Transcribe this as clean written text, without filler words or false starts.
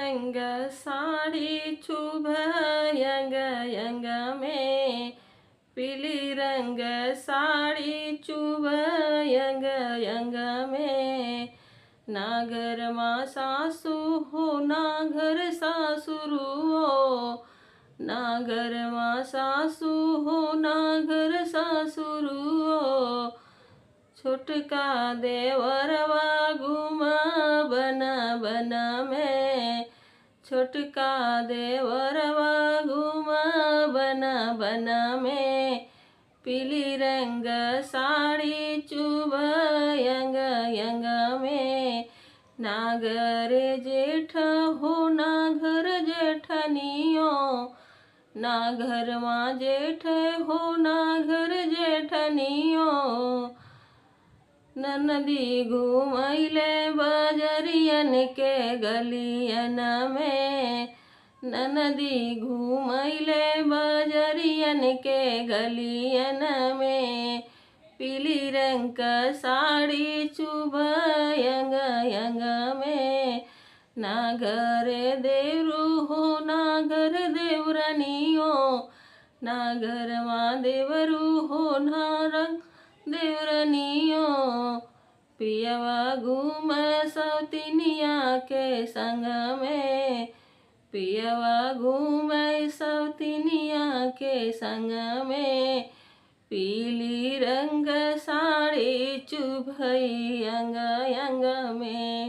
रंग साड़ी चुभ young young में, पीली रंग साड़ी चुभ यंग यंग में। ना घर माँ सासू हो ना घर सासुरु हो, ना घर माँ सासू हो ना घर सासुरु हो। छोटका देवरवा घूम बना बना में, छोटका देवरवा घूम बना बना में। पीली रंग साड़ी चुभ यंग यंग में। ना घर जेठ हो ना घर जेठनियो, ना घर माँ जेठ हो ना घर जेठनियो। ननदी घूमैले बजरियन के गलियन में, ननदी घूमैले बजरियन के गलियन में। पीली रंग का साड़ी चुभ यंग यंग में। ना घर देवरू हो ना घर देवरनियो, ना घर माँ देवरू हो ना रंग देवरनियो। पियवा घूम सौतिनिया के संग में, पियवा घूम सौतिनिया के संग में। पीली रंग साड़ी चुभ यंग यंग में।